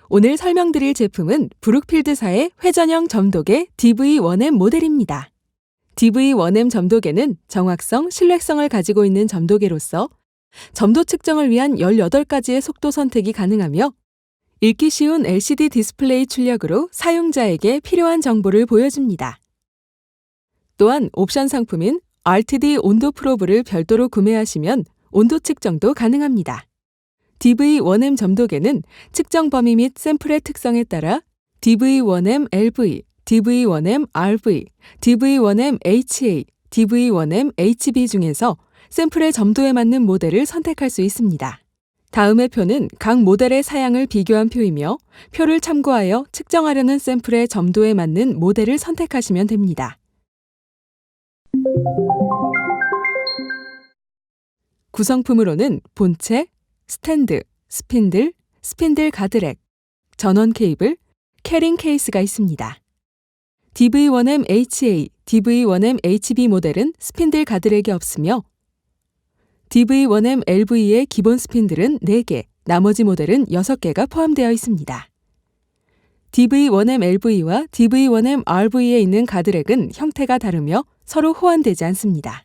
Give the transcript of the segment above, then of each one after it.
오늘 설명드릴 제품은 브룩필드사의 회전형 점도계 DV1M 모델입니다. DV1M 점도계는 정확성, 신뢰성을 가지고 있는 점도계로서 점도 측정을 위한 18가지의 속도 선택이 가능하며 읽기 쉬운 LCD 디스플레이 출력으로 사용자에게 필요한 정보를 보여줍니다. 또한 옵션 상품인 RTD 온도 프로브를 별도로 구매하시면 온도 측정도 가능합니다. DV1M 점도계는 측정 범위 및 샘플의 특성에 따라 DV1M LV, DV1M RV, DV1M HA, DV1M HB 중에서 샘플의 점도에 맞는 모델을 선택할 수 있습니다. 다음의 표는 각 모델의 사양을 비교한 표이며 표를 참고하여 측정하려는 샘플의 점도에 맞는 모델을 선택하시면 됩니다. 구성품으로는 본체, 스탠드, 스핀들, 스핀들 가드렉, 전원 케이블, 캐링 케이스가 있습니다. DV1M HA, DV1M HB 모델은 스핀들 가드렉이 없으며 DV1M LV의 기본 스핀들은 4개, 나머지 모델은 6개가 포함되어 있습니다. DV1M LV와 DV1M RV에 있는 가드렉은 형태가 다르며 서로 호환되지 않습니다.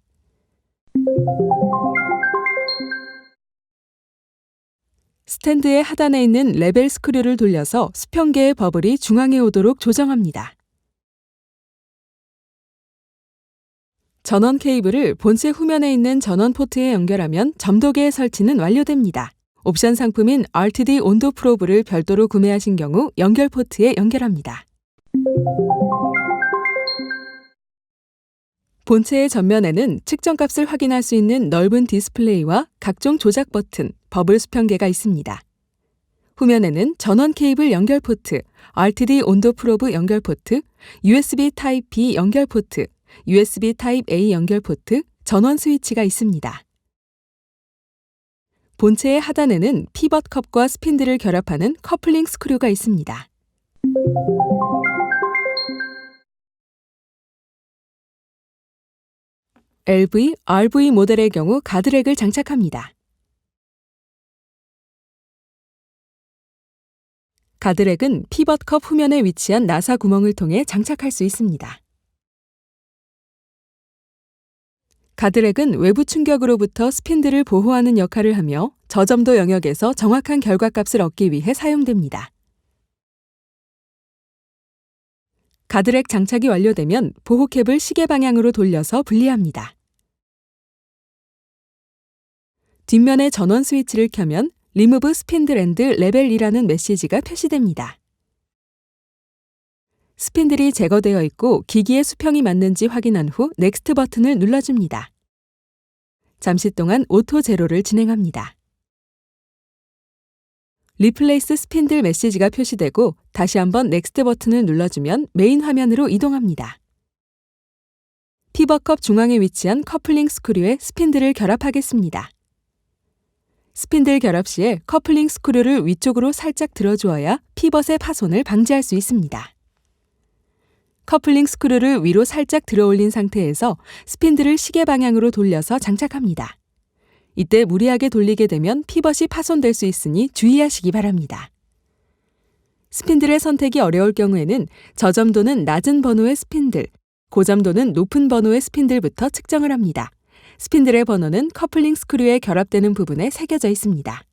스탠드의 하단에 있는 레벨 스크류를 돌려서 수평계의 버블이 중앙에 오도록 조정합니다. 전원 케이블을 본체 후면에 있는 전원 포트에 연결하면 점도계의 설치는 완료됩니다. 옵션 상품인 RTD 온도 프로브를 별도로 구매하신 경우 연결 포트에 연결합니다. 본체의 전면에는 측정값을 확인할 수 있는 넓은 디스플레이와 각종 조작 버튼, 버블 수평계가 있습니다. 후면에는 전원 케이블 연결 포트, RTD 온도 프로브 연결 포트, USB 타입-B 연결 포트, USB 타입-A 연결 포트, 전원 스위치가 있습니다. 본체의 하단에는 피벗 컵과 스핀들을 결합하는 커플링 스크류가 있습니다. LV, RV 모델의 경우 가드렉을 장착합니다. 가드렉은 피벗 컵 후면에 위치한 나사 구멍을 통해 장착할 수 있습니다. 가드렉은 외부 충격으로부터 스핀들을 보호하는 역할을 하며 저점도 영역에서 정확한 결과값을 얻기 위해 사용됩니다. 가드렉 장착이 완료되면 보호캡을 시계 방향으로 돌려서 분리합니다. 뒷면에 전원 스위치를 켜면 Remove Spindle and Label이라는 메시지가 표시됩니다. 스핀들이 제거되어 있고 기기의 수평이 맞는지 확인한 후 넥스트 버튼을 눌러줍니다. 잠시 동안 오토 제로를 진행합니다. 리플레이스 스핀들 메시지가 표시되고 다시 한번 넥스트 버튼을 눌러주면 메인 화면으로 이동합니다. 피벗컵 중앙에 위치한 커플링 스크류에 스핀들을 결합하겠습니다. 스핀들 결합 시에 커플링 스크류를 위쪽으로 살짝 들어주어야 피벗의 파손을 방지할 수 있습니다. 커플링 스크류를 위로 살짝 들어올린 상태에서 스핀들을 시계 방향으로 돌려서 장착합니다. 이때 무리하게 돌리게 되면 피벗이 파손될 수 있으니 주의하시기 바랍니다. 스핀들의 선택이 어려울 경우에는 저점도는 낮은 번호의 스핀들, 고점도는 높은 번호의 스핀들부터 측정을 합니다. 스핀들의 번호는 커플링 스크류에 결합되는 부분에 새겨져 있습니다.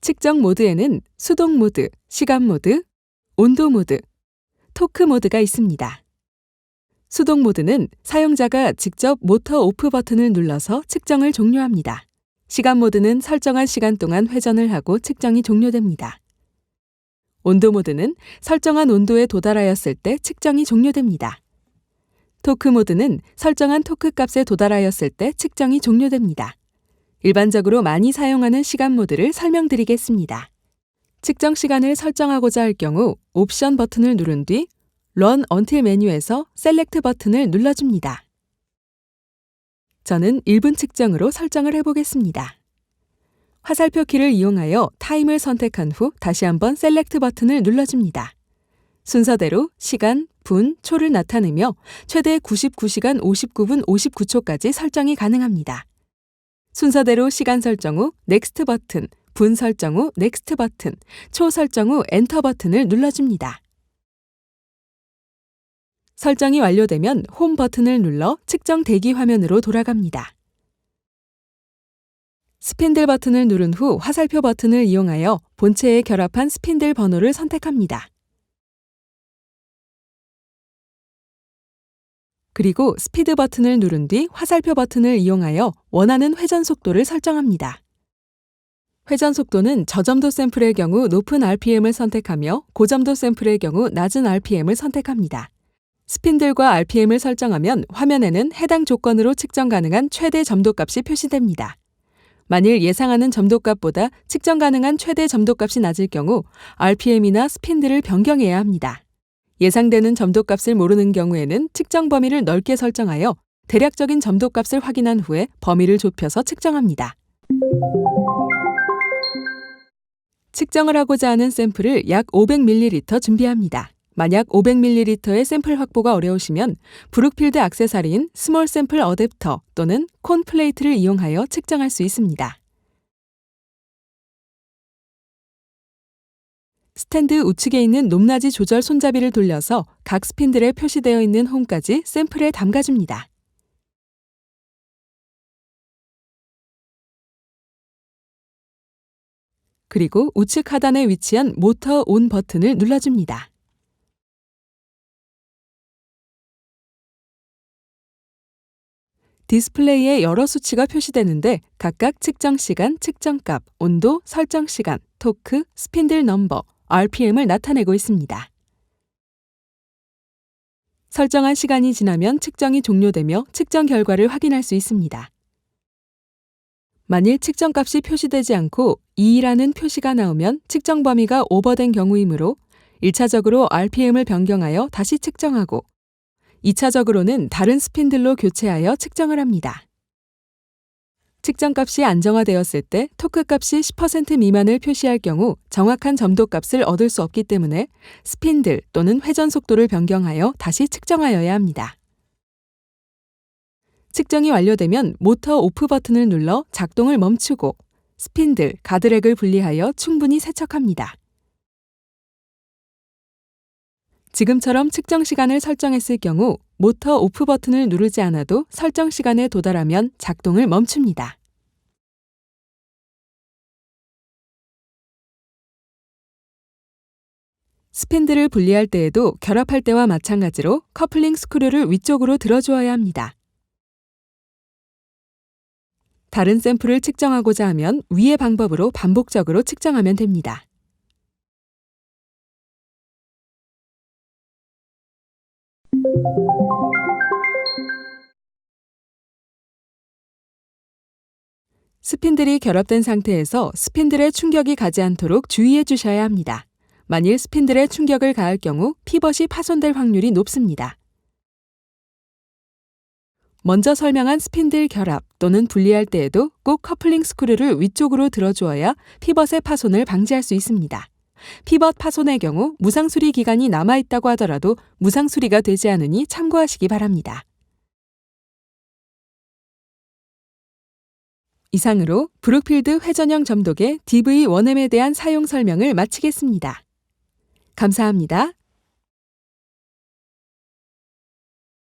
측정 모드에는 수동 모드, 시간 모드, 온도 모드, 토크 모드가 있습니다. 수동 모드는 사용자가 직접 모터 오프 버튼을 눌러서 측정을 종료합니다. 시간 모드는 설정한 시간 동안 회전을 하고 측정이 종료됩니다. 온도 모드는 설정한 온도에 도달하였을 때 측정이 종료됩니다. 토크 모드는 설정한 토크 값에 도달하였을 때 측정이 종료됩니다. 일반적으로 많이 사용하는 시간 모드를 설명드리겠습니다. 측정 시간을 설정하고자 할 경우 옵션 버튼을 누른 뒤 Run Until 메뉴에서 셀렉트 버튼을 눌러줍니다. 저는 1분 측정으로 설정을 해보겠습니다. 화살표 키를 이용하여 타임을 선택한 후 다시 한번 셀렉트 버튼을 눌러줍니다. 순서대로 시간, 분, 초를 나타내며 최대 99시간 59분 59초까지 설정이 가능합니다. 순서대로 시간 설정 후 넥스트 버튼, 분 설정 후 넥스트 버튼, 초 설정 후 엔터 버튼을 눌러줍니다. 설정이 완료되면 홈 버튼을 눌러 측정 대기 화면으로 돌아갑니다. 스핀들 버튼을 누른 후 화살표 버튼을 이용하여 본체에 결합한 스핀들 번호를 선택합니다. 그리고 스피드 버튼을 누른 뒤 화살표 버튼을 이용하여 원하는 회전 속도를 설정합니다. 회전 속도는 저점도 샘플의 경우 높은 RPM을 선택하며 고점도 샘플의 경우 낮은 RPM을 선택합니다. 스핀들과 RPM을 설정하면 화면에는 해당 조건으로 측정 가능한 최대 점도값이 표시됩니다. 만일 예상하는 점도값보다 측정 가능한 최대 점도값이 낮을 경우 RPM이나 스핀들을 변경해야 합니다. 예상되는 점도값을 모르는 경우에는 측정 범위를 넓게 설정하여 대략적인 점도값을 확인한 후에 범위를 좁혀서 측정합니다. 측정을 하고자 하는 샘플을 약 500ml 준비합니다. 만약 500ml의 샘플 확보가 어려우시면 브룩필드 액세서리인 스몰 샘플 어댑터 또는 콘 플레이트를 이용하여 측정할 수 있습니다. 스탠드 우측에 있는 높낮이 조절 손잡이를 돌려서 각 스핀들에 표시되어 있는 홈까지 샘플에 담가줍니다. 그리고 우측 하단에 위치한 모터 온 버튼을 눌러줍니다. 디스플레이에 여러 수치가 표시되는데 각각 측정 시간, 측정값, 온도, 설정 시간, 토크, 스핀들 넘버, RPM을 나타내고 있습니다. 설정한 시간이 지나면 측정이 종료되며 측정 결과를 확인할 수 있습니다. 만일 측정값이 표시되지 않고 2라는 표시가 나오면 측정 범위가 오버된 경우이므로 1차적으로 RPM을 변경하여 다시 측정하고 2차적으로는 다른 스핀들로 교체하여 측정을 합니다. 측정값이 안정화되었을 때 토크값이 10% 미만을 표시할 경우 정확한 점도값을 얻을 수 없기 때문에 스핀들 또는 회전 속도를 변경하여 다시 측정하여야 합니다. 측정이 완료되면 모터 오프 버튼을 눌러 작동을 멈추고 스핀들, 가드렉을 분리하여 충분히 세척합니다. 지금처럼 측정 시간을 설정했을 경우 모터 오프 버튼을 누르지 않아도 설정 시간에 도달하면 작동을 멈춥니다. 스핀들을 분리할 때에도 결합할 때와 마찬가지로 커플링 스크류를 위쪽으로 들어주어야 합니다. 다른 샘플을 측정하고자 하면 위의 방법으로 반복적으로 측정하면 됩니다. 스핀들이 결합된 상태에서 스핀들에 충격이 가지 않도록 주의해 주셔야 합니다. 만일 스핀들에 충격을 가할 경우 피벗이 파손될 확률이 높습니다. 먼저 설명한 스핀들 결합 또는 분리할 때에도 꼭 커플링 스크류를 위쪽으로 들어주어야 피벗의 파손을 방지할 수 있습니다. 피벗 파손의 경우 무상수리 기간이 남아있다고 하더라도 무상수리가 되지 않으니 참고하시기 바랍니다. 이상으로 브룩필드 회전형 점도계 DV1M에 대한 사용 설명을 마치겠습니다. 감사합니다.